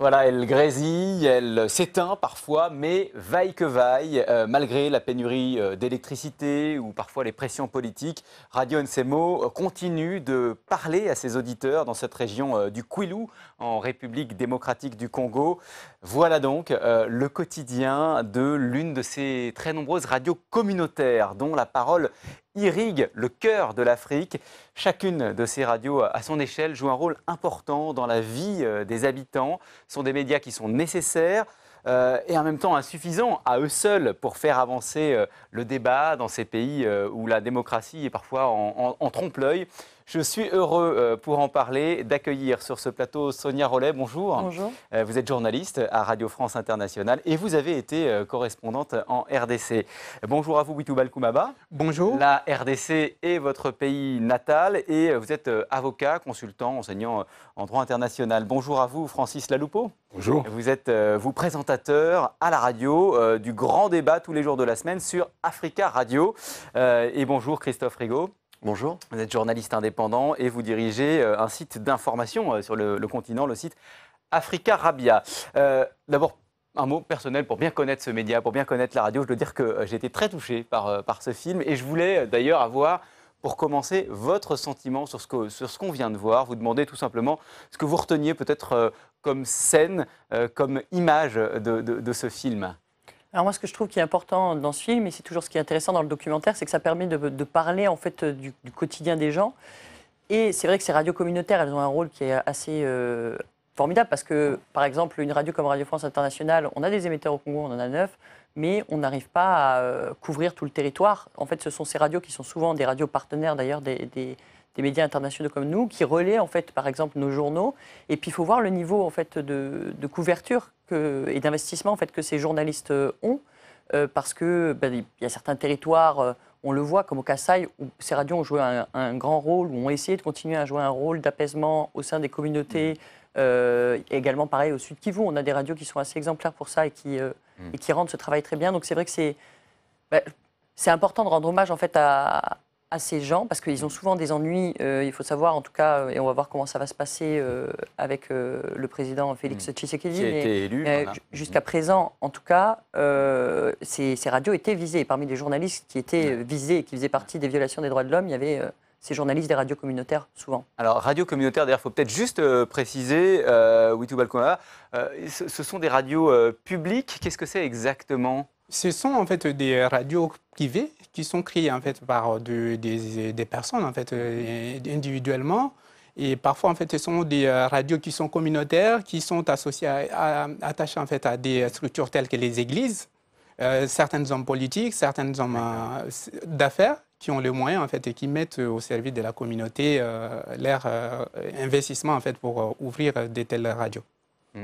Voilà, elle grésille, elle s'éteint parfois, mais vaille que vaille, malgré la pénurie d'électricité ou parfois les pressions politiques, Radio Nsemo continue de parler à ses auditeurs dans cette région du Kwilu, en République démocratique du Congo. Voilà donc le quotidien de l'une de ces très nombreuses radios communautaires dont la parole irrigue le cœur de l'Afrique. Chacune de ces radios, à son échelle, joue un rôle important dans la vie des habitants. Ce sont des médias qui sont nécessaires et en même temps insuffisants à eux seuls pour faire avancer le débat dans ces pays où la démocratie est parfois en trompe-l'œil. Je suis heureux pour en parler, d'accueillir sur ce plateau Sonia Rollet. Bonjour. Bonjour. Vous êtes journaliste à Radio France Internationale et vous avez été correspondante en RDC. Bonjour à vous, Witou Balkoumaba. Bonjour. La RDC est votre pays natal et vous êtes avocat, consultant, enseignant en droit international. Bonjour à vous, Francis Laloupeau. Bonjour. Vous êtes vous présentateur à la radio du grand débat tous les jours de la semaine sur Africa Radio. Et bonjour, Christophe Rigaud. Bonjour. Vous êtes journaliste indépendant et vous dirigez un site d'information sur le continent, le site Africa Rabia. D'abord, un mot personnel pour bien connaître ce média, pour bien connaître la radio. Je dois dire que j'ai été très touché par ce film et je voulais d'ailleurs avoir, pour commencer, votre sentiment sur ce qu'on vient de voir. Vous demander tout simplement ce que vous reteniez peut-être comme scène, comme image de ce film. Alors moi, ce que je trouve qui est important dans ce film, et c'est toujours ce qui est intéressant dans le documentaire, c'est que ça permet de parler en fait du quotidien des gens. Et c'est vrai que ces radios communautaires, elles ont un rôle qui est assez formidable parce que, par exemple, une radio comme Radio France Internationale, on a des émetteurs au Congo, on en a 9, mais on n'arrive pas à couvrir tout le territoire. En fait, ce sont ces radios qui sont souvent des radios partenaires d'ailleurs des médias internationaux comme nous, qui relaient en fait, par exemple, nos journaux. Et puis, il faut voir le niveau en fait de couverture et d'investissement en fait que ces journalistes ont, parce que il y a certains territoires, on le voit comme au Kasaï, où ces radios ont joué un grand rôle, où ont essayé de continuer à jouer un rôle d'apaisement au sein des communautés. Également, pareil, au Sud Kivu, on a des radios qui sont assez exemplaires pour ça et qui rendent ce travail très bien. Donc, c'est vrai que c'est important de rendre hommage en fait à ces gens, parce qu'ils ont souvent des ennuis, il faut savoir en tout cas, et on va voir comment ça va se passer avec le président Félix Tshisekedi. Qui a été élu. Voilà. Jusqu'à présent, en tout cas, ces radios étaient visées. Parmi les journalistes qui étaient visés et qui faisaient partie des violations des droits de l'homme, il y avait ces journalistes des radios communautaires, souvent. Alors, radio communautaire, d'ailleurs, il faut peut-être juste préciser, Witou Balkoumaba, ce sont des radios publiques. Qu'est-ce que c'est exactement ? Ce sont en fait des radios privées qui sont créées en fait par des personnes en fait individuellement, et parfois en fait ce sont des radios qui sont communautaires, qui sont associées attachées en fait à des structures telles que les églises, certains hommes politiques, certains hommes d'affaires qui ont les moyens en fait et qui mettent au service de la communauté leur investissement en fait pour ouvrir de telles radios.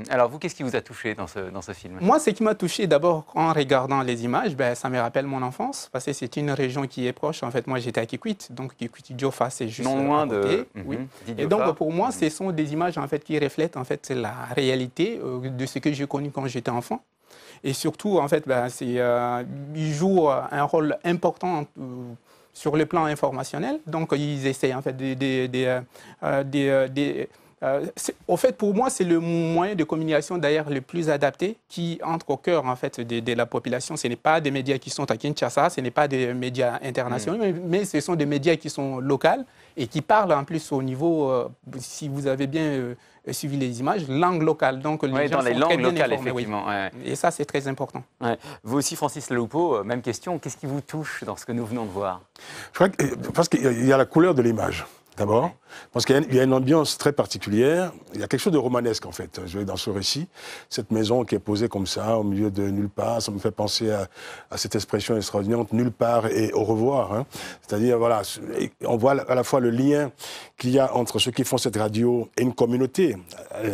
Alors vous, qu'est-ce qui vous a touché dans ce film ? Moi, ce qui m'a touché d'abord en regardant les images, ça me rappelle mon enfance, parce que c'est une région qui est proche. En fait, moi, j'étais à Kikwit, donc Kikwit-Diofa, c'est juste non loin à côté. oui. Et donc, pour moi, ce sont des images en fait qui reflètent en fait la réalité de ce que j'ai connu quand j'étais enfant. Et surtout, en fait, ils jouent un rôle important sur le plan informationnel. Donc, ils essayent en fait au fait, pour moi, c'est le moyen de communication d'ailleurs le plus adapté qui entre au cœur en fait de la population. Ce n'est pas des médias qui sont à Kinshasa, ce n'est pas des médias internationaux, mais ce sont des médias qui sont locaux et qui parlent en plus au niveau, si vous avez bien suivi les images, langue locale. Donc les gens dans les sont langues très bien locales, informés, effectivement. oui. Ouais. Et ça, c'est très important. Ouais. Vous aussi, Francis Laloupeau, même question. Qu'est-ce qui vous touche dans ce que nous venons de voir ? Parce qu'il y a la couleur de l'image. D'abord, parce qu'il y a une ambiance très particulière. Il y a quelque chose de romanesque, en fait, dans ce récit. Cette maison qui est posée comme ça, au milieu de nulle part, ça me fait penser à cette expression extraordinaire, nulle part et au revoir. Hein. C'est-à-dire, voilà, on voit à la fois le lien qu'il y a entre ceux qui font cette radio et une communauté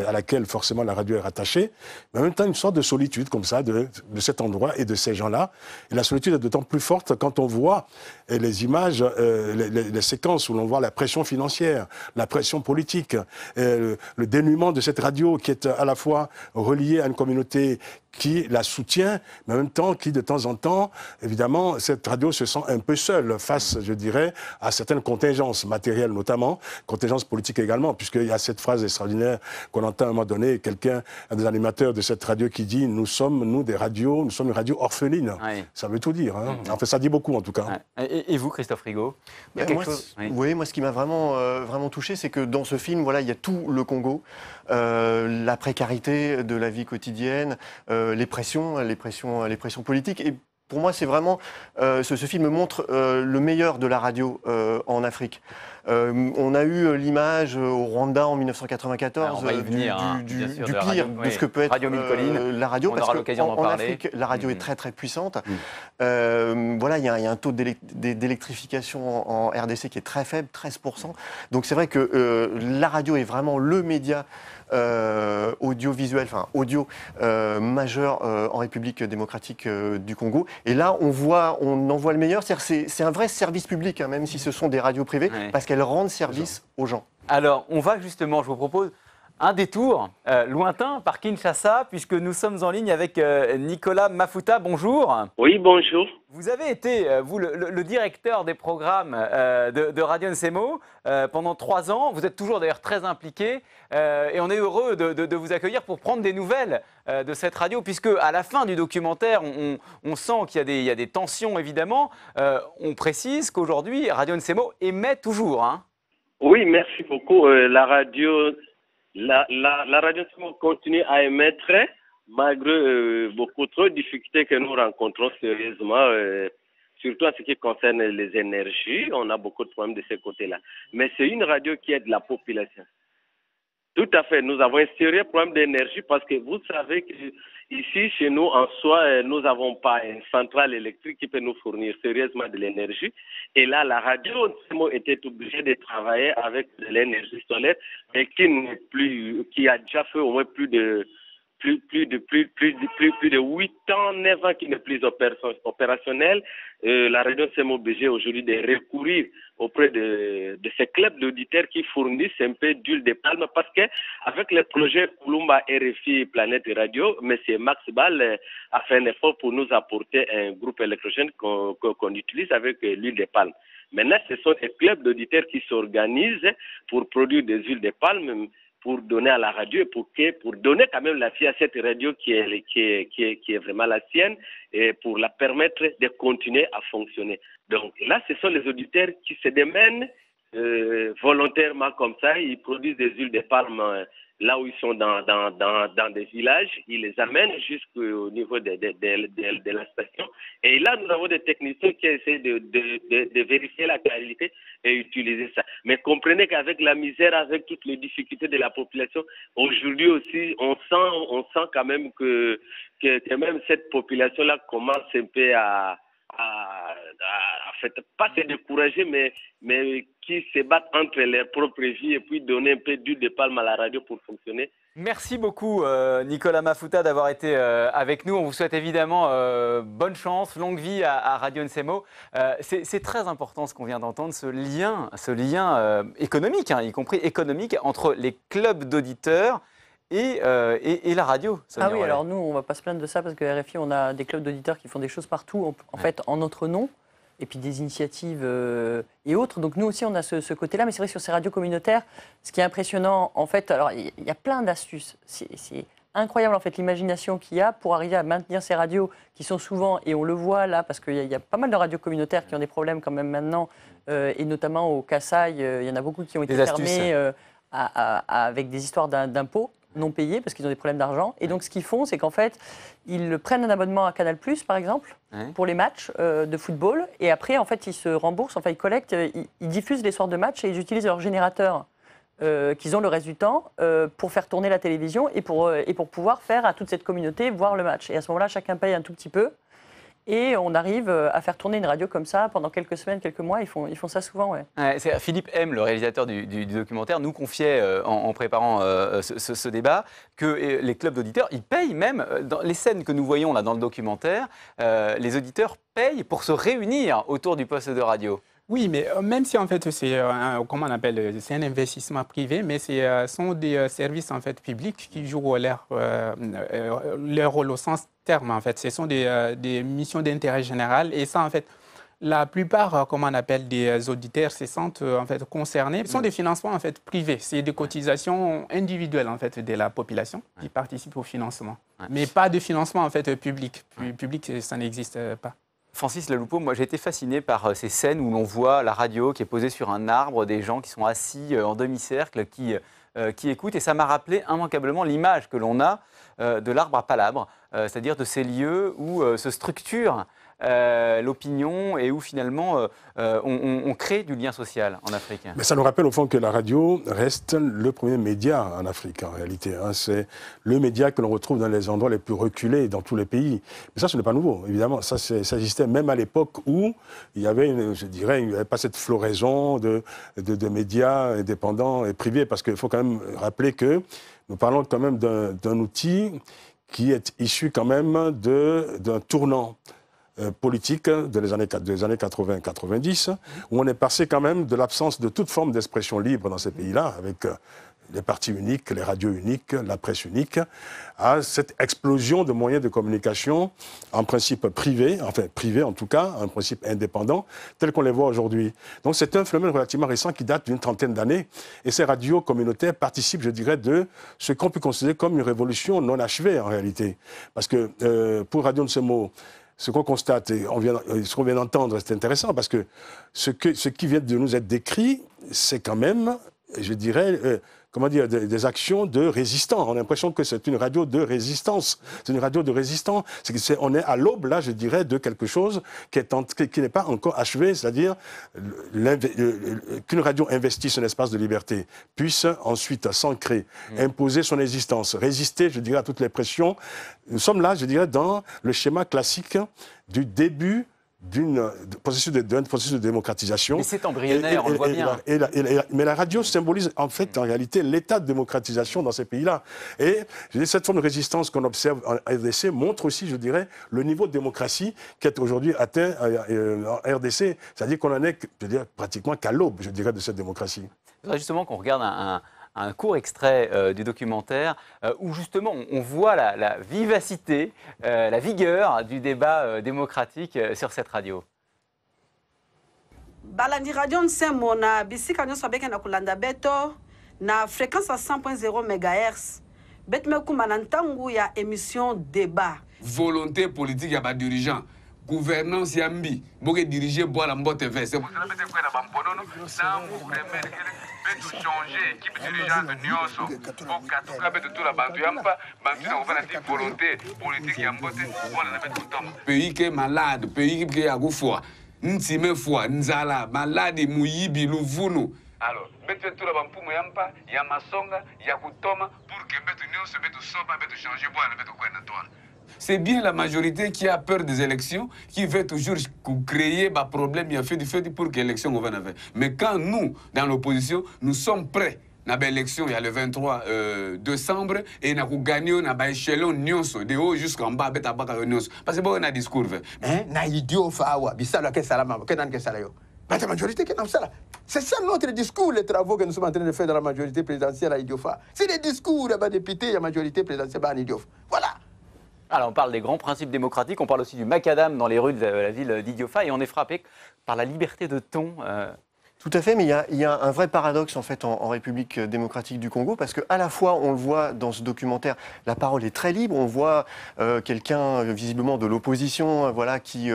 à laquelle, forcément, la radio est rattachée, mais en même temps, une sorte de solitude, comme ça, de cet endroit et de ces gens-là. Et la solitude est d'autant plus forte quand on voit les images, les séquences où l'on voit la pression financière, la pression politique, le dénuement de cette radio qui est à la fois reliée à une communauté qui la soutient, mais en même temps qui, de temps en temps, évidemment, cette radio se sent un peu seule face, je dirais, à certaines contingences matérielles notamment, contingences politiques également, puisqu'il y a cette phrase extraordinaire qu'on entend à un moment donné, un des animateurs de cette radio qui dit « Nous sommes une radio orpheline Oui. ». Ça veut tout dire. Hein. Enfin, ça dit beaucoup, en tout cas. Ouais. Et vous, Christophe Rigaud, il y a quelque chose... Oui, moi, ce qui m'a vraiment touché, c'est que dans ce film, voilà, il y a tout le Congo, la précarité de la vie quotidienne, les pressions politiques. Et pour moi, c'est vraiment ce film montre le meilleur de la radio en Afrique. On a eu l'image au Rwanda en 1994 du pire de ce que peut être la radio, parce qu'en Afrique, la radio est très très puissante. Voilà, il y a un taux d'électrification en RDC qui est très faible, 13%. Donc c'est vrai que la radio est vraiment le média audiovisuel, audio majeur en République démocratique du Congo. Et là, on en voit le meilleur. C'est un vrai service public, hein, même si ce sont des radios privées, parce qu'elles rendent service aux gens. Alors, on va justement, je vous propose un détour lointain par Kinshasa, puisque nous sommes en ligne avec Nicolas Mafuta. Bonjour. Oui, bonjour. Vous avez été, vous, le directeur des programmes de Radio Nsemo pendant 3 ans. Vous êtes toujours d'ailleurs très impliqué et on est heureux de vous accueillir pour prendre des nouvelles de cette radio, puisque à la fin du documentaire, on sent qu'il y a des tensions évidemment. On précise qu'aujourd'hui, Radio Nsemo émet toujours. Hein. Oui, merci beaucoup. La radio Nsemo continue à émettre malgré beaucoup trop de difficultés que nous rencontrons sérieusement, surtout en ce qui concerne les énergies. On a beaucoup de problèmes de ce côté-là. Mais c'est une radio qui aide la population. Tout à fait. Nous avons un sérieux problème d'énergie parce que vous savez qu'ici, chez nous, en soi, nous n'avons pas une centrale électrique qui peut nous fournir sérieusement de l'énergie. Et là, la radio Nsemo était obligée de travailler avec de l'énergie solaire, mais qui a déjà fait au moins plus de 8 ans, 9 ans qui n'est plus opérationnel. La radio Nsemo est obligée aujourd'hui de recourir auprès de ces clubs d'auditeurs qui fournissent un peu d'huile de palme parce qu'avec le projet Kulumba RFI Planète Radio, M. Max Ball a fait un effort pour nous apporter un groupe électrogène qu'on utilise avec l'huile de palme. Maintenant, ce sont des clubs d'auditeurs qui s'organisent pour produire des huiles de palme pour donner à la radio et pour donner quand même la vie à cette radio qui est vraiment la sienne et pour la permettre de continuer à fonctionner. Donc là, ce sont les auditeurs qui se démènent volontairement comme ça. Ils produisent des huiles de palme là où ils sont dans des villages. Ils les amènent jusqu'au niveau de la station. Et là, nous avons des techniciens qui essaient de vérifier la qualité et utiliser ça. Mais comprenez qu'avec la misère, avec toutes les difficultés de la population, aujourd'hui aussi, on sent quand même que même cette population-là commence un peu à fait, pas se décourager, mais qui se battent entre leurs propres vies et puis donner un peu d'huile de palme à la radio pour fonctionner. Merci beaucoup Nicolas Mafuta d'avoir été avec nous. On vous souhaite évidemment bonne chance, longue vie à Radio Nsemo. C'est très important ce qu'on vient d'entendre, ce lien économique, hein, y compris économique, entre les clubs d'auditeurs et la radio. Ah oui, alors nous, on ne va pas se plaindre de ça parce que RFI, on a des clubs d'auditeurs qui font des choses partout, en fait, en notre nom, et puis des initiatives et autres. Donc nous aussi, on a ce côté-là, mais c'est vrai que sur ces radios communautaires, ce qui est impressionnant, en fait, alors il y a plein d'astuces. C'est incroyable, en fait, l'imagination qu'il y a pour arriver à maintenir ces radios qui sont souvent, et on le voit là, parce qu'il y a pas mal de radios communautaires qui ont des problèmes quand même maintenant, et notamment au Kasaï, il y en a beaucoup qui ont été fermés avec des histoires d'impôts non payés parce qu'ils ont des problèmes d'argent. Et donc, ce qu'ils font, c'est qu'en fait, ils prennent un abonnement à Canal+, par exemple, pour les matchs de football. Et après, en fait, ils se remboursent, enfin, ils collectent, ils diffusent les soirs de match et ils utilisent leur générateur qu'ils ont le reste du temps pour faire tourner la télévision et pour pouvoir faire à toute cette communauté voir le match. Et à ce moment-là, chacun paye un tout petit peu. Et on arrive à faire tourner une radio comme ça pendant quelques semaines, quelques mois. Ils font ça souvent, ouais. Philippe M, le réalisateur du documentaire, nous confiait en préparant ce débat que les clubs d'auditeurs, ils payent même, dans les scènes que nous voyons là dans le documentaire, les auditeurs payent pour se réunir autour du poste de radio. Oui, mais même si en fait c'est comment on appelle, c'est un investissement privé, mais ce sont des services en fait publics qui jouent leur rôle au sens terme en fait. Ce sont des missions d'intérêt général et ça en fait. La plupart, comment on appelle, des auditeurs se sentent en fait concernés. Ce sont des financements en fait privés. C'est des cotisations individuelles en fait de la population qui participent au financement, mais pas de financement en fait public. Public, ça n'existe pas. Francis Laloupeau, moi j'ai été fasciné par ces scènes où l'on voit la radio qui est posée sur un arbre, des gens qui sont assis en demi-cercle, qui écoutent. Et ça m'a rappelé immanquablement l'image que l'on a de l'arbre à palabre, c'est-à-dire de ces lieux où se structure l'opinion et où finalement on crée du lien social en Afrique. Mais ça nous rappelle au fond que la radio reste le premier média en Afrique en réalité. Hein. C'est le média que l'on retrouve dans les endroits les plus reculés dans tous les pays. Mais ça, ce n'est pas nouveau, évidemment. Ça existait même à l'époque où il y avait, il n'y avait pas cette floraison de médias indépendants et privés. Parce qu'il faut quand même rappeler que nous parlons quand même d'un outil qui est issu quand même d'un tournant politique des années 80-90, où on est passé quand même de l'absence de toute forme d'expression libre dans ces pays-là, avec les partis uniques, les radios uniques, la presse unique, à cette explosion de moyens de communication en principe privés, enfin privés en tout cas, en principe indépendants, tels qu'on les voit aujourd'hui. Donc c'est un phénomène relativement récent qui date d'une trentaine d'années, et ces radios communautaires participent, je dirais, de ce qu'on peut considérer comme une révolution non achevée en réalité. Parce que pour Radio Nsemo, ce qu'on constate, et ce qu'on vient d'entendre, c'est intéressant parce que ce qui vient de nous être décrit, c'est quand même, je dirais, comment dire, des actions de résistants. On a l'impression que c'est une radio de résistance. C'est une radio de résistants. On est à l'aube, là, je dirais, de quelque chose qui n'est pas encore achevé, c'est-à-dire qu'une radio investisse un espace de liberté, puisse ensuite s'ancrer, imposer son existence, résister, je dirais, à toutes les pressions. Nous sommes là, je dirais, dans le schéma classique du début d'un processus de démocratisation. Mais c'est embryonnaire, on le voit bien. Mais la radio symbolise en fait, en réalité, l'état de démocratisation dans ces pays-là. Et je dis, cette forme de résistance qu'on observe en RDC montre aussi, je dirais, le niveau de démocratie qui est aujourd'hui atteint en RDC. C'est-à-dire qu'on en est, je dirais, pratiquement qu'à l'aube, je dirais, de cette démocratie. Je voudrais justement qu'on regarde un court extrait du documentaire où justement on voit la vivacité, la vigueur du débat démocratique sur cette radio. Balandi radio Nsemo na bisika nyonso abeke na kulanda beto na fréquence à 100.0 MHz. Bet me kuma na ntangu ya émission débat. Volonté politique ya ba dirigeant. Gouvernance yambi, boke diriger boire la mbote vert. C'est pour ça que c'est quoi la bambonono, ça vous permet de changer équipe dirigeante nyonso. Pour katuka beto tout la bantu yamba, bantu na kovana ti volonté politique yambote, voilà na beto tom. Pays qui est malade, pays qui est à goufwa, ntime foi, nzala, malade muyibi luvunu. Alors, beto tout la bampumo yamba, yamasonga, yakutoma pour que beto nyonso beto soba beto changer boire na beto quoi na toile. C'est bien la majorité qui a peur des élections, qui veut toujours créer des problèmes pour que l'élection revienne. Mais quand nous, dans l'opposition, nous sommes prêts, dans l'élection, il y a le 23 décembre, et nous avons gagné dans l'échelon de haut jusqu'en bas, parce que bon, on a un discours. Na idiot fawa, bisala ke salama, kenan ke salayo. La majorité qui est ça. C'est ça notre discours, les travaux que nous sommes en train de faire dans la majorité présidentielle à Idiofa. C'est les discours des députés de la majorité présidentielle à Idiofa. Voilà. Alors on parle des grands principes démocratiques, on parle aussi du macadam dans les rues de la ville d'Idiofa et on est frappé par la liberté de ton. Tout à fait, mais il y a un vrai paradoxe en fait en République démocratique du Congo, parce qu'à la fois, on le voit dans ce documentaire, la parole est très libre, on voit quelqu'un visiblement de l'opposition voilà, qui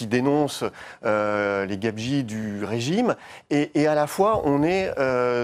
dénonce les gabegies du régime, et à la fois, on est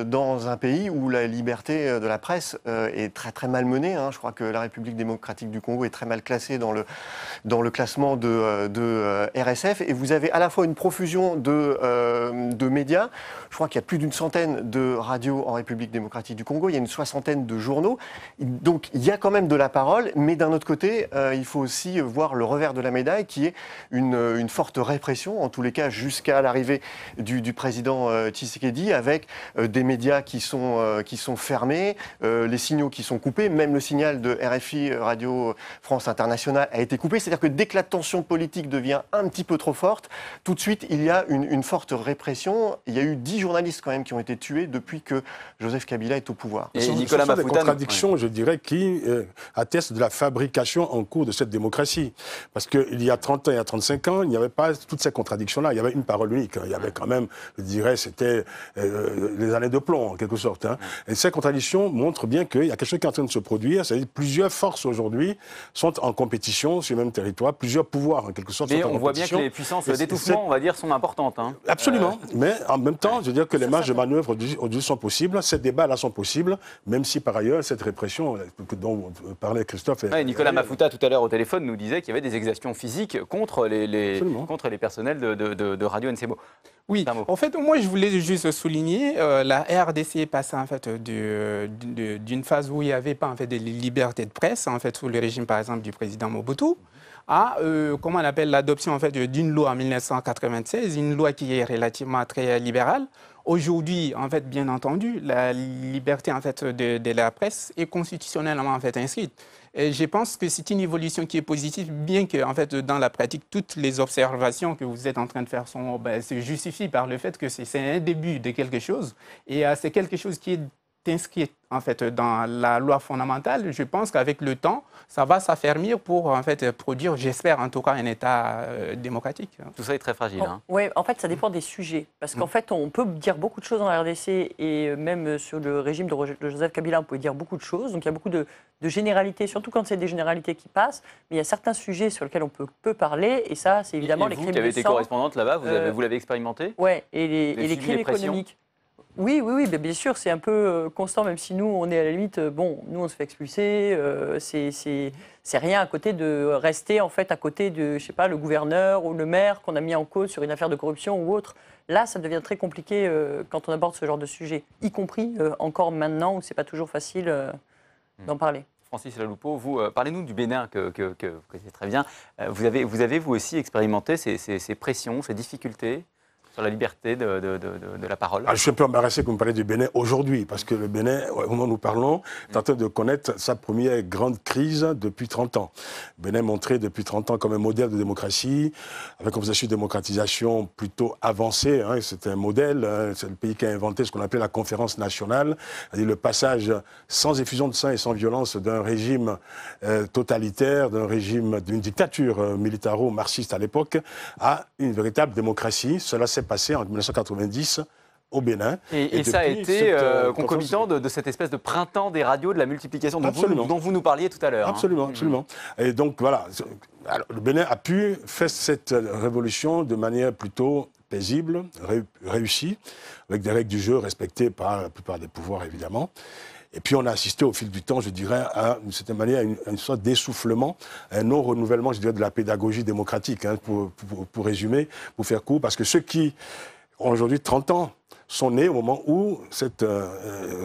dans un pays où la liberté de la presse est très très malmenée. Hein. Je crois que la République démocratique du Congo est très mal classée dans le classement de RSF, et vous avez à la fois une profusion de médias, médias. Je crois qu'il y a plus d'une centaine de radios en République démocratique du Congo. Il y a une soixantaine de journaux. Donc il y a quand même de la parole, mais d'un autre côté, il faut aussi voir le revers de la médaille, qui est une forte répression, en tous les cas jusqu'à l'arrivée du président Tshisekedi, avec des médias qui sont fermés, les signaux qui sont coupés, même le signal de RFI, Radio France Internationale, a été coupé. C'est-à-dire que dès que la tension politique devient un petit peu trop forte, tout de suite, il y a une forte répression. Il y a eu 10 journalistes quand même qui ont été tués depuis que Joseph Kabila est au pouvoir. Et ce Nicolas sont des Mafouta, contradictions, je dirais, qui attestent de la fabrication en cours de cette démocratie. Parce qu'il y a 30 ans et il y a 35 ans, il n'y avait pas toutes ces contradictions-là. Il y avait une parole unique. Il y avait quand même, je dirais, c'était les années de plomb, en quelque sorte. Et ces contradictions montrent bien qu'il y a quelque chose qui est en train de se produire. C'est-à-dire que plusieurs forces aujourd'hui sont en compétition sur le même territoire. Plusieurs pouvoirs, en quelque sorte, mais sont en on voit bien compétition. que les puissances d'étouffement, on va dire, sont importantes. Absolument. Mais en même temps, je veux dire que les marges de manœuvre aujourd'hui sont possibles. Ces débats-là sont possibles, même si par ailleurs, cette répression dont parlait Christophe... Nicolas Mafouta, tout à l'heure au téléphone, nous disait qu'il y avait des exactions physiques contre les personnels de Radio NCMO. Oui, en fait, moi, je voulais juste souligner, la RDC est passée en fait, d'une phase où il n'y avait pas en fait, de liberté de presse, en fait, sous le régime, par exemple, du président Mobutu, à comment on appelle l'adoption en fait, d'une loi en 1996, une loi qui est relativement très libérale. Aujourd'hui, en fait, bien entendu, la liberté en fait, de la presse est constitutionnellement en fait, inscrite. Et je pense que c'est une évolution qui est positive, bien que en fait, dans la pratique, toutes les observations que vous êtes en train de faire se justifient par le fait que c'est un début de quelque chose. Et c'est quelque chose qui est inscrit en fait, dans la loi fondamentale. Je pense qu'avec le temps, ça va s'affermir pour en fait, produire, j'espère en tout cas, un État démocratique. Tout ça est très fragile. Oui, en fait, ça dépend des sujets. Parce qu'en fait, on peut dire beaucoup de choses dans la RDC et même sur le régime de Joseph Kabila, on peut dire beaucoup de choses. Donc il y a beaucoup de généralités, surtout quand c'est des généralités qui passent. Mais il y a certains sujets sur lesquels on peut parler. Et ça, c'est évidemment les crimes de sang. Vous qui avez été correspondante là-bas, vous l'avez expérimenté? Oui, et les crimes économiques. Oui, bien sûr, c'est un peu constant, même si nous, on est à la limite, nous, on se fait expulser, c'est rien à côté de rester, en fait, à côté de, je sais pas, le gouverneur ou le maire qu'on a mis en cause sur une affaire de corruption ou autre. Là, ça devient très compliqué quand on aborde ce genre de sujet, y compris encore maintenant où c'est pas toujours facile d'en parler. Francis Laloupeau, vous, parlez-nous du Bénin que vous connaissez très bien. Vous avez, vous aussi, expérimenté ces pressions, ces difficultés sur la liberté de la parole? Je suis un peu embarrassé que vous me parlez du Bénin aujourd'hui, parce que le Bénin, au moment où nous parlons, est en train de connaître sa première grande crise depuis 30 ans. Le Bénin est montré depuis 30 ans comme un modèle de démocratie, avec un processus de démocratisation plutôt avancé. C'est un modèle, c'est le pays qui a inventé ce qu'on appelle la conférence nationale, c'est-à-dire le passage sans effusion de sang et sans violence d'un régime totalitaire, d'un régime, d'une dictature militaro-marxiste à l'époque, à une véritable démocratie. Cela s'est passé en 1990 au Bénin. Et ça a été concomitant de cette espèce de printemps des radios, de la multiplication dont vous nous parliez tout à l'heure. Absolument, absolument. Et donc voilà, alors, le Bénin a pu faire cette révolution de manière plutôt paisible, réussie, avec des règles du jeu respectées par la plupart des pouvoirs évidemment. Et puis on a assisté au fil du temps, je dirais, à d'une certaine manière, à une sorte d'essoufflement, un non-renouvellement, je dirais, de la pédagogie démocratique, pour résumer, pour faire court, parce que ceux qui ont aujourd'hui 30 ans sont nés au moment où cette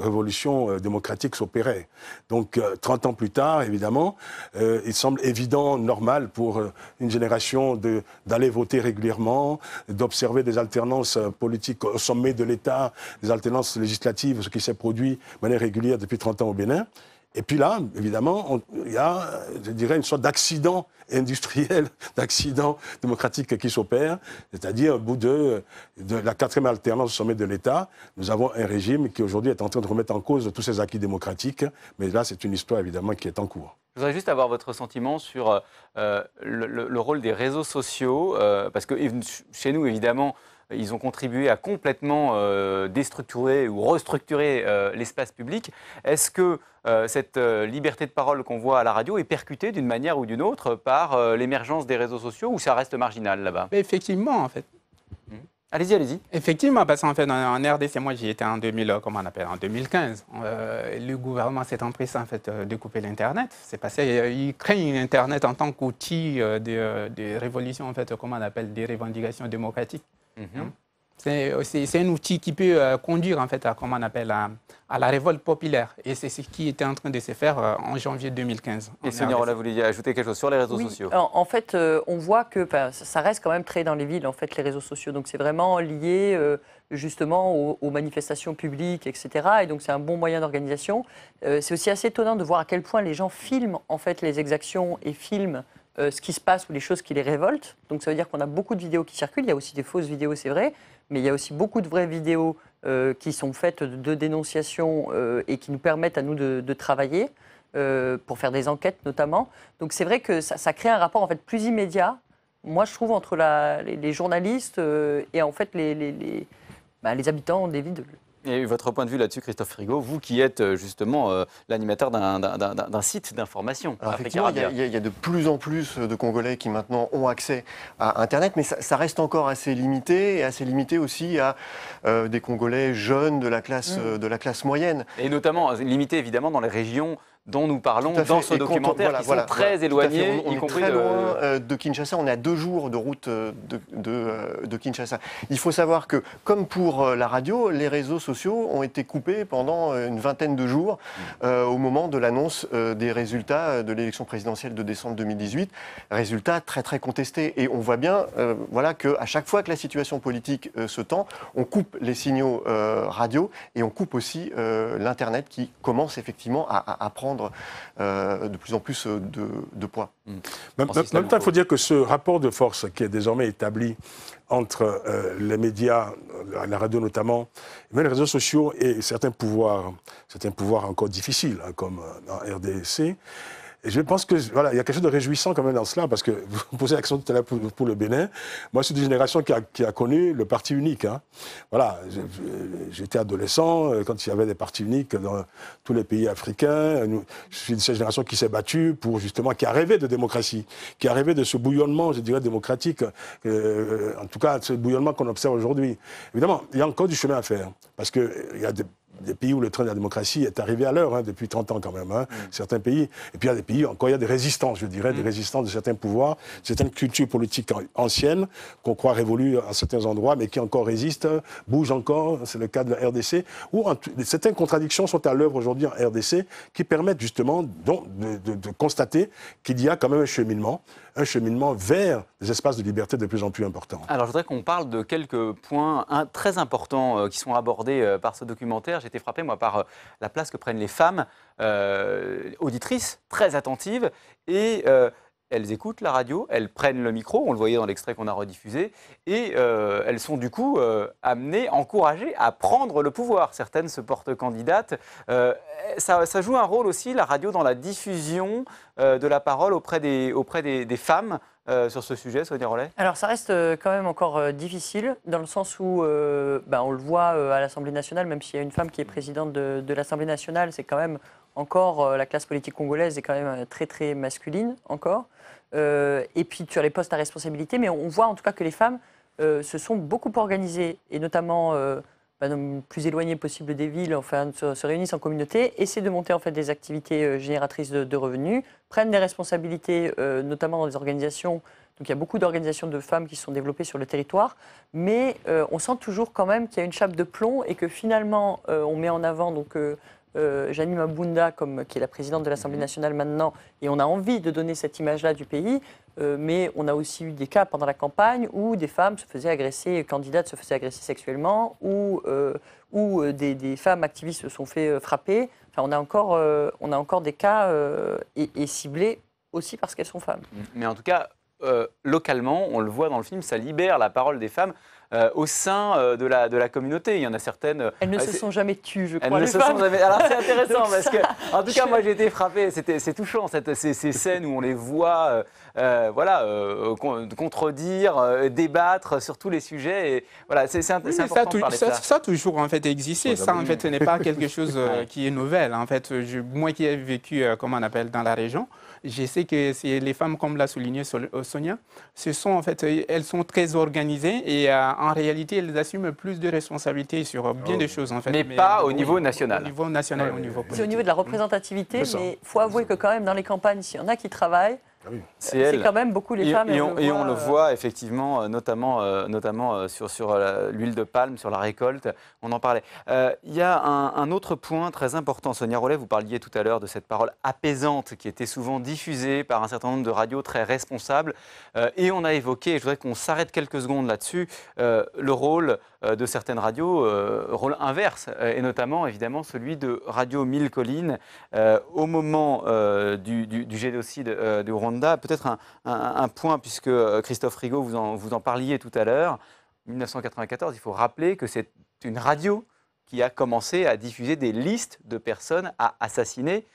révolution démocratique s'opérait. Donc 30 ans plus tard, évidemment, il semble évident, normal pour une génération d'aller voter régulièrement, d'observer des alternances politiques au sommet de l'État, des alternances législatives, ce qui s'est produit de manière régulière depuis 30 ans au Bénin. Et puis là, évidemment, il y a, je dirais, une sorte d'accident industriel, d'accident démocratique qui s'opère, c'est-à-dire au bout de la 4e alternance au sommet de l'État, nous avons un régime qui aujourd'hui est en train de remettre en cause tous ces acquis démocratiques, mais là c'est une histoire évidemment qui est en cours. Je voudrais juste avoir votre sentiment sur le rôle des réseaux sociaux, parce que chez nous évidemment, ils ont contribué à complètement déstructurer ou restructurer l'espace public. Est-ce que cette liberté de parole qu'on voit à la radio est percutée d'une manière ou d'une autre par l'émergence des réseaux sociaux ou ça reste marginal là-bas? Effectivement, en fait. Allez-y, allez-y. Effectivement, parce qu'en fait, en RDC, moi j'y étais en 2015. Le gouvernement s'est empressé en fait, de couper l'Internet. C'est passé, il craignent l'Internet en tant qu'outil de révolution, en fait, comment on appelle, des revendications démocratiques. C'est un outil qui peut conduire, en fait, à, comment on appelle, à la révolte populaire. Et c'est ce qui était en train de se faire en janvier 2015. Et Sonia Rollet, vous vouliez ajouter quelque chose sur les réseaux sociaux? En fait, on voit que ça reste quand même très dans les villes, en fait, les réseaux sociaux. Donc, c'est vraiment lié justement aux manifestations publiques, etc. Et donc, c'est un bon moyen d'organisation. C'est aussi assez étonnant de voir à quel point les gens filment, en fait, les exactions et filment ce qui se passe ou les choses qui les révoltent. Donc, ça veut dire qu'on a beaucoup de vidéos qui circulent. Il y a aussi des fausses vidéos, c'est vrai. Mais il y a aussi beaucoup de vraies vidéos qui sont faites de dénonciation et qui nous permettent à nous de travailler pour faire des enquêtes notamment. Donc c'est vrai que ça crée un rapport en fait plus immédiat, moi je trouve, entre les journalistes et en fait les habitants des villes. Et votre point de vue là-dessus, Christophe Frigo, vous qui êtes justement l'animateur d'un site d'information. Effectivement, il y a de plus en plus de Congolais qui maintenant ont accès à Internet, mais ça reste encore assez limité, et assez limité aussi à des Congolais jeunes de la classe moyenne. Et notamment limité évidemment dans les régions dont nous parlons dans ce documentaire, qui sont très éloignés, on est très loin de Kinshasa. On est à 2 jours de route de Kinshasa. Il faut savoir que, comme pour la radio, les réseaux sociaux ont été coupés pendant une vingtaine de jours au moment de l'annonce des résultats de l'élection présidentielle de décembre 2018. Résultats très très contestés. Et on voit bien qu'à chaque fois que la situation politique se tend, on coupe les signaux radio et on coupe aussi l'Internet qui commence effectivement à prendre de plus en plus de poids. Même temps, il faut dire que ce rapport de force qui est désormais établi entre les médias, la radio notamment, mais les réseaux sociaux et certains pouvoirs encore difficiles, hein, comme en RDC. Et je pense que voilà, il y a quelque chose de réjouissant quand même dans cela, parce que vous posez la question tout à l'heure pour le Bénin. Moi, je suis d'une génération qui a connu le parti unique. Hein. Voilà, j'étais adolescent quand il y avait des partis uniques dans tous les pays africains. Je suis de cette génération qui s'est battue pour justement, qui a rêvé de démocratie, qui a rêvé de ce bouillonnement, je dirais, démocratique. En tout cas, ce bouillonnement qu'on observe aujourd'hui. Évidemment, il y a encore du chemin à faire, parce que il y a des pays où le train de la démocratie est arrivé à l'heure, hein, depuis 30 ans quand même, hein, certains pays. Et puis il y a des pays, encore il y a des résistances, je dirais, des résistances de certains pouvoirs, certaines cultures politiques anciennes, qu'on croit révolues à certains endroits, mais qui encore résistent, bougent encore, c'est le cas de la RDC, où certaines contradictions sont à l'œuvre aujourd'hui en RDC, qui permettent justement de constater qu'il y a quand même un cheminement vers des espaces de liberté de plus en plus importants. Alors je voudrais qu'on parle de quelques points très importants qui sont abordés par ce documentaire. J'ai été frappé, moi, par la place que prennent les femmes auditrices, très attentives, et elles écoutent la radio, elles prennent le micro, on le voyait dans l'extrait qu'on a rediffusé, et elles sont du coup amenées, encouragées à prendre le pouvoir. Certaines se portent candidates. Ça joue un rôle aussi, la radio, dans la diffusion de la parole auprès des femmes sur ce sujet, Sonia Rollet? Alors ça reste quand même encore difficile, dans le sens où on le voit à l'Assemblée nationale, même s'il y a une femme qui est présidente de l'Assemblée nationale, c'est quand même encore, la classe politique congolaise est quand même très très masculine encore. Et puis sur les postes à responsabilité, mais on voit en tout cas que les femmes se sont beaucoup organisées, et notamment le plus éloignées possible des villes, enfin, se réunissent en communauté, essaient de monter en fait des activités génératrices de revenus, prennent des responsabilités, notamment dans les organisations. Donc il y a beaucoup d'organisations de femmes qui se sont développées sur le territoire, mais on sent toujours quand même qu'il y a une chape de plomb et que finalement on met en avant donc Janine Mabunda, qui est la présidente de l'Assemblée nationale maintenant, et on a envie de donner cette image-là du pays, mais on a aussi eu des cas pendant la campagne où des femmes se faisaient agresser, candidates se faisaient agresser sexuellement, ou des femmes activistes se sont fait frapper. Enfin, on a encore des cas et ciblés aussi parce qu'elles sont femmes. Mais en tout cas, localement, on le voit dans le film, ça libère la parole des femmes au sein de la communauté. Il y en a certaines... Elles ne se sont jamais tues, je crois. Elles ne se sont jamais... Alors c'est intéressant parce que, en tout cas, moi j'ai été frappé. C'est touchant ces scènes où on les voit contredire, débattre sur tous les sujets. Et voilà, c'est important de parler de ça. Ça a toujours en fait existé. Ça en fait ce n'est pas quelque chose qui est nouvelle. En fait, moi qui ai vécu, comment on appelle, dans la région, je sais que les femmes, comme l'a souligné Sonia, elles sont très organisées et en réalité, elles assument plus de responsabilités sur bien des choses. En fait. Mais pas au niveau national. Au niveau national, au niveau politique. C'est au niveau de la représentativité, mais il faut avouer que quand même dans les campagnes, s'il y en a qui travaillent, oui. C'est quand même beaucoup les femmes. Et on le voit effectivement, notamment sur l'huile de palme, sur la récolte, on en parlait. Il y a un autre point très important. Sonia Rollet, vous parliez tout à l'heure de cette parole apaisante qui était souvent diffusée par un certain nombre de radios très responsables. Et on a évoqué, et je voudrais qu'on s'arrête quelques secondes là-dessus, le rôle de certaines radios, rôle inverse, et notamment évidemment celui de Radio Mille Collines au moment du génocide du Rwanda. Peut-être un point, puisque Christophe Rigaud, vous en parliez tout à l'heure. 1994, il faut rappeler que c'est une radio qui a commencé à diffuser des listes de personnes à assassiner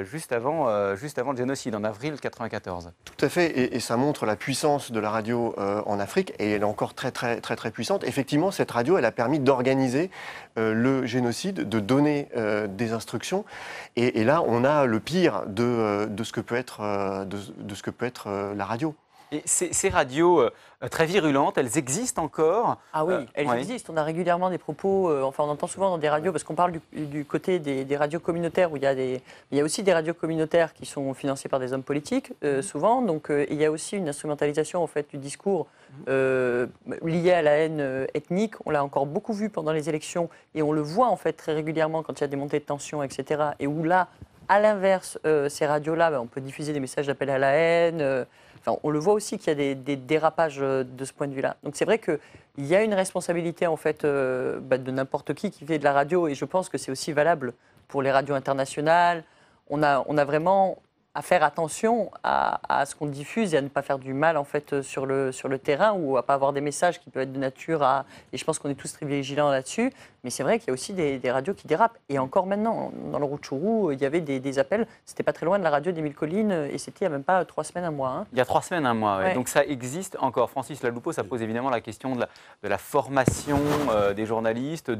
juste avant le génocide, en avril 1994. Tout à fait, et ça montre la puissance de la radio en Afrique, et elle est encore très puissante. Effectivement, cette radio, elle a permis d'organiser le génocide, de donner des instructions, et là, on a le pire de ce que peut être la radio. Et ces radios très virulentes, elles existent encore? Ah oui, elles existent. On a régulièrement des propos, on entend souvent dans des radios, parce qu'on parle du côté des radios communautaires, où il y a aussi des radios communautaires qui sont financées par des hommes politiques, souvent. Donc il y a aussi une instrumentalisation en fait, du discours lié à la haine ethnique. On l'a encore beaucoup vu pendant les élections, et on le voit en fait très régulièrement quand il y a des montées de tension, etc. Et où là, à l'inverse, ces radios-là, on peut diffuser des messages d'appel à la haine. On le voit aussi qu'il y a des dérapages de ce point de vue-là. Donc c'est vrai qu'il y a une responsabilité en fait, de n'importe qui fait de la radio, et je pense que c'est aussi valable pour les radios internationales. On a vraiment à faire attention à ce qu'on diffuse et à ne pas faire du mal en fait, sur le terrain, ou à ne pas avoir des messages qui peuvent être de nature à... Et je pense qu'on est tous très vigilants là-dessus. Mais c'est vrai qu'il y a aussi des radios qui dérapent. Et encore maintenant, dans le Rutshuru, il y avait des appels. C'était pas très loin de la radio des Mille Collines, et c'était il n'y a même pas 3 semaines, un mois. Hein. Il y a 3 semaines, un mois. Ouais. Donc ça existe encore. Francis Laloupeau, ça pose évidemment la question de la formation des journalistes.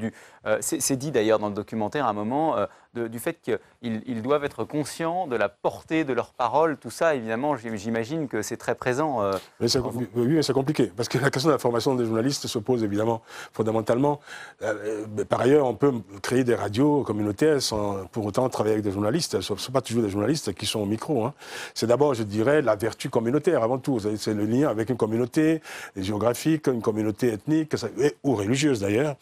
C'est dit d'ailleurs dans le documentaire à un moment, du fait qu'ils doivent être conscients de la portée de leurs paroles. Tout ça, évidemment, j'imagine que c'est très présent. Oui, mais c'est compliqué. Parce que la question de la formation des journalistes se pose évidemment fondamentalement. Par ailleurs, on peut créer des radios communautaires sans pour autant travailler avec des journalistes. Ce ne sont pas toujours des journalistes qui sont au micro. Hein. C'est d'abord, je dirais, la vertu communautaire avant tout. C'est le lien avec une communauté géographique, une communauté ethnique ou religieuse d'ailleurs.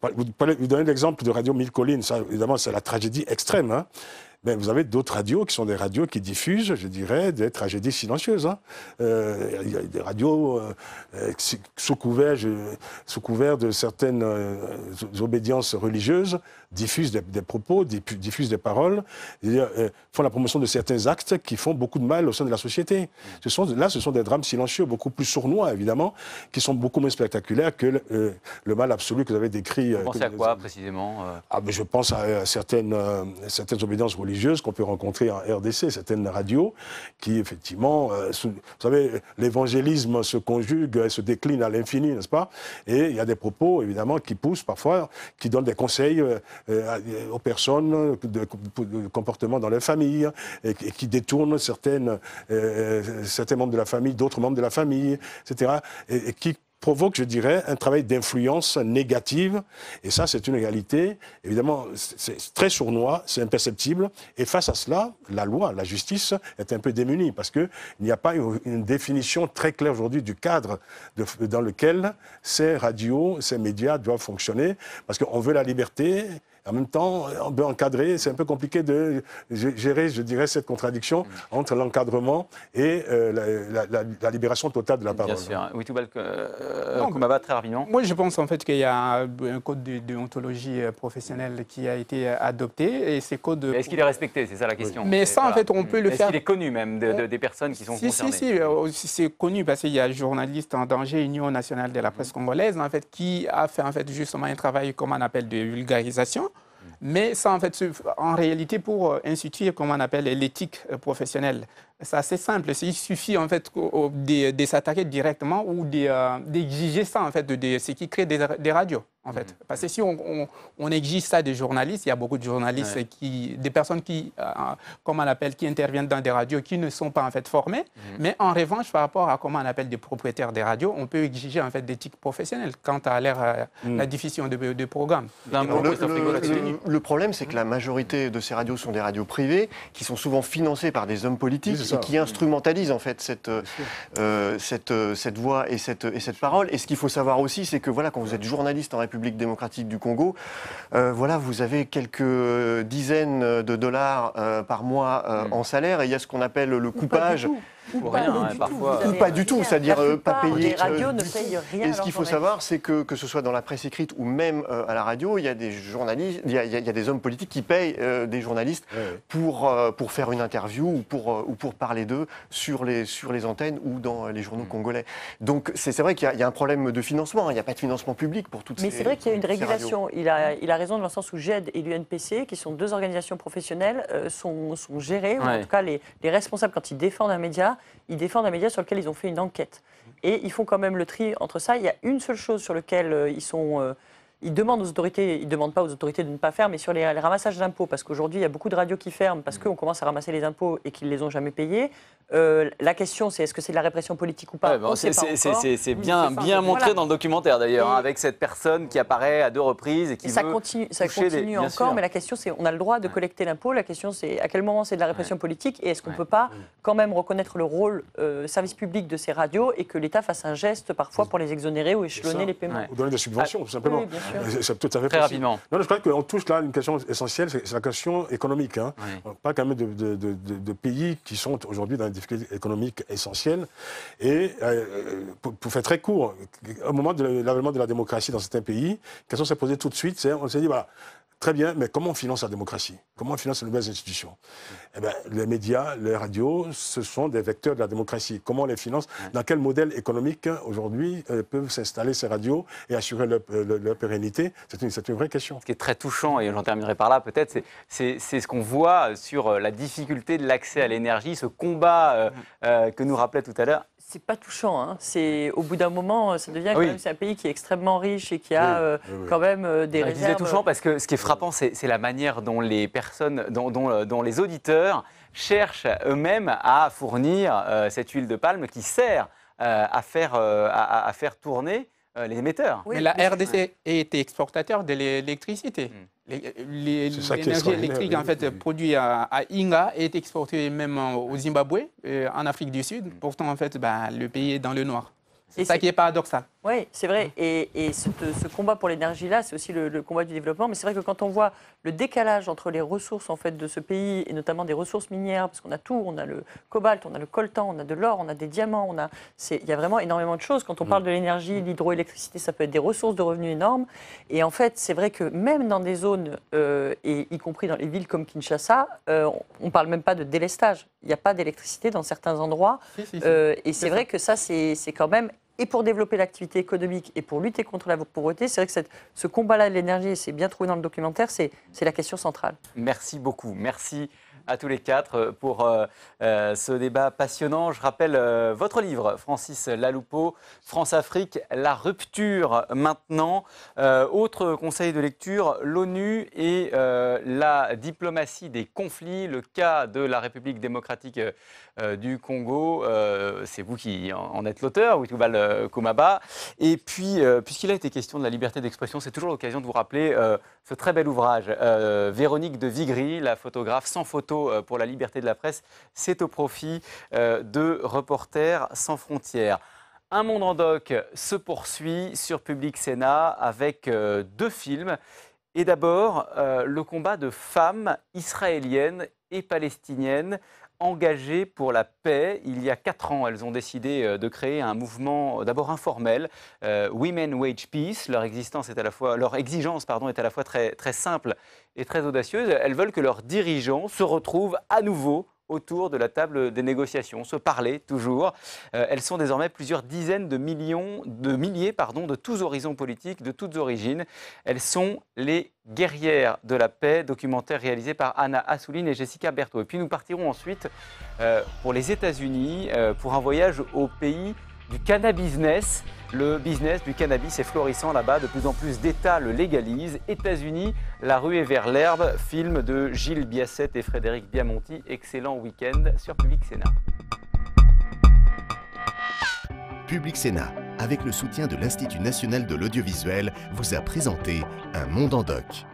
Vous donnez l'exemple de Radio Mille Collines. Ça, évidemment, c'est la tragédie extrême. Hein. Mais vous avez d'autres radios qui sont des radios qui diffusent, je dirais, des tragédies silencieuses. Hein. Il y a des radios sous couvert de certaines obédiences religieuses, diffusent des propos, diffusent des paroles, font la promotion de certains actes qui font beaucoup de mal au sein de la société. Ce sont des drames silencieux, beaucoup plus sournois, évidemment, qui sont beaucoup moins spectaculaires que le mal absolu que vous avez décrit. Vous pensez à quoi, précisément mais je pense à certaines obédiences religieuses qu'on peut rencontrer en RDC, certaines radios qui, effectivement, vous savez, l'évangélisme se conjugue et se décline à l'infini, n'est-ce pas? Et il y a des propos, évidemment, qui poussent parfois, qui donnent des conseils aux personnes de comportement dans leur famille, et qui détournent certains membres de la famille, d'autres membres de la famille, etc. Et qui provoque, je dirais, un travail d'influence négative. Et ça, c'est une réalité. Évidemment, c'est très sournois, c'est imperceptible. Et face à cela, la loi, la justice est un peu démunie parce qu'il n'y a pas une définition très claire aujourd'hui du cadre dans lequel ces radios, ces médias doivent fonctionner. Parce qu'on veut la liberté. En même temps, on veut encadrer. C'est un peu compliqué de gérer, je dirais, cette contradiction entre l'encadrement et la libération totale de la parole. Bien sûr. Oui, Toubal Koumaba, très rapidement. Moi, je pense en fait qu'il y a un code de déontologie professionnelle qui a été adopté. Et ces codes... Est-ce qu'il est respecté? C'est ça la question. Mais ça, en fait, on peut le faire... Est-ce qu'il est connu même des personnes qui sont concernées? Si, c'est connu parce qu'il y a Journalistes en danger, Union nationale de la presse congolaise, en fait, qui a fait en fait, justement un travail, comme on appelle, de vulgarisation. Mais ça, en fait, en réalité, pour instituer, comme on appelle, l'éthique professionnelle, c'est assez simple. Il suffit, en fait, de s'attaquer directement ou d'exiger ça, en fait, de ce qui crée des radios, en fait. Parce que si on exige ça des journalistes, il y a beaucoup de journalistes, des personnes qui, comme on appelle, qui interviennent dans des radios qui ne sont pas, en fait, formées. Mais en revanche, par rapport à, comment on appelle, des propriétaires des radios, on peut exiger, en fait, d'éthique professionnelle quant à la diffusion de programmes. Le le problème, c'est que la majorité de ces radios sont des radios privées, qui sont souvent financées par des hommes politiques et qui instrumentalisent en fait cette voix et cette parole. Et ce qu'il faut savoir aussi, c'est que voilà, quand vous êtes journaliste en République démocratique du Congo, voilà, vous avez quelques dizaines de dollars par mois en salaire, et il y a ce qu'on appelle le coupage. Ou rien, parfois. Ou pas du tout, c'est-à-dire pas payé. Les radios ne payent rien. Et ce qu'il faut savoir, c'est que ce soit dans la presse écrite ou même à la radio, il y a des journalistes, il y a des hommes politiques qui payent des journalistes pour faire une interview ou pour parler d'eux sur les antennes ou dans les journaux congolais. Donc c'est vrai qu'il y a un problème de financement, il n'y a pas de financement public pour toutes ces radios. Mais c'est vrai qu'il y a une régulation. Il a raison dans le sens où GED et l'UNPC, qui sont deux organisations professionnelles, sont gérées, ou en tout cas les responsables, quand ils défendent un média, ils défendent un média sur lequel ils ont fait une enquête. Et ils font quand même le tri entre ça. Il y a une seule chose sur laquelle ils demandent aux autorités, ils ne demandent pas aux autorités de ne pas faire, mais sur les ramassages d'impôts, parce qu'aujourd'hui, il y a beaucoup de radios qui ferment parce qu'on commence à ramasser les impôts et qu'ils ne les ont jamais payés. La question, c'est est-ce que c'est de la répression politique ou pas? C'est bien montré dans le documentaire, d'ailleurs, avec cette personne qui apparaît à 2 reprises et qui ça continue encore, mais la question, c'est on a le droit de collecter l'impôt. La question, c'est à quel moment c'est de la répression politique et est-ce qu'on ne peut pas quand même reconnaître le rôle service public de ces radios et que l'État fasse un geste parfois pour les exonerer ou échelonner les paiements. Ou donner des subventions, tout simplement. Oui, bien sûr. C'est tout à fait très possible. rapidement. Non, je crois qu'on touche là une question essentielle, c'est la question économique. Hein. On parle quand même de pays qui sont aujourd'hui dans des difficultés économiques essentielles. Et pour faire très court, au moment de l'avènement de la démocratie dans certains pays, la question s'est posée tout de suite, on s'est dit, voilà, très bien, mais comment on finance la démocratie? Comment on finance les nouvelles institutions? Eh bien, les médias, les radios, ce sont des vecteurs de la démocratie. Comment on les finance? Dans quel modèle économique, aujourd'hui, peuvent s'installer ces radios et assurer leur pérennité? C'est une vraie question. Ce qui est très touchant, et j'en terminerai par là peut-être, c'est ce qu'on voit sur la difficulté de l'accès à l'énergie, ce combat que nous rappelait tout à l'heure. C'est pas touchant, hein. Au bout d'un moment, ça devient quand même, c'est un pays qui est extrêmement riche et qui a quand même des réserves. C'est touchant parce que ce qui est frappant, c'est la manière dont les personnes, dont les auditeurs cherchent eux-mêmes à fournir cette huile de palme qui sert à faire tourner les émetteurs. Mais la RDC était exportateur de l'électricité. L'énergie électrique en fait, produite à Inga est exportée même au Zimbabwe, en Afrique du Sud. Pourtant, en fait, le pays est dans le noir. C'est ça qui est paradoxal. Oui, c'est vrai. Et ce combat pour l'énergie-là, c'est aussi le combat du développement. Mais c'est vrai que quand on voit le décalage entre les ressources en fait, de ce pays, et notamment des ressources minières, parce qu'on a tout, on a le cobalt, on a le coltan, on a de l'or, on a des diamants, il y a vraiment énormément de choses. Quand on parle de l'énergie, l'hydroélectricité, ça peut être des ressources de revenus énormes. Et en fait, c'est vrai que même dans des zones, et y compris dans les villes comme Kinshasa, on ne parle même pas de délestage. Il n'y a pas d'électricité dans certains endroits. Et c'est vrai que ça, c'est quand même... Et pour développer l'activité économique et pour lutter contre la pauvreté, c'est vrai que ce combat-là de l'énergie, et c'est bien trouvé dans le documentaire, c'est la question centrale. Merci beaucoup. Merci à tous les 4 pour ce débat passionnant. Je rappelle votre livre, Francis Laloupeau, France-Afrique, la rupture maintenant. Autre conseil de lecture, l'ONU et la diplomatie des conflits, le cas de la République démocratique du Congo. C'est vous qui en êtes l'auteur, Witubal Kumaba. Et puis, puisqu'il a été question de la liberté d'expression, c'est toujours l'occasion de vous rappeler ce très bel ouvrage. Véronique de Vigry, la photographe sans photo pour la liberté de la presse, c'est au profit de Reporters sans frontières. Un monde en doc se poursuit sur Public Sénat avec 2 films. Et d'abord, le combat de femmes israéliennes et palestiniennes engagées pour la paix. Il y a 4 ans, elles ont décidé de créer un mouvement d'abord informel, Women Wage Peace. Leur exigence est à la fois très, très simple et très audacieuse. Elles veulent que leurs dirigeants se retrouvent à nouveau autour de la table des négociations, se parler toujours. Elles sont désormais plusieurs dizaines de milliers de tous horizons politiques, de toutes origines. Elles sont les guerrières de la paix, documentaire réalisé par Anna Assouline et Jessica Berthaud. Et puis nous partirons ensuite pour les États-Unis, pour un voyage au pays du cannabis. Le business du cannabis est florissant là-bas, de plus en plus d'États le légalisent. États-Unis, la ruée vers l'herbe, film de Gilles Biassette et Frédéric Biamonti. Excellent week-end sur Public Sénat. Public Sénat, avec le soutien de l'Institut national de l'audiovisuel, vous a présenté Un monde en doc.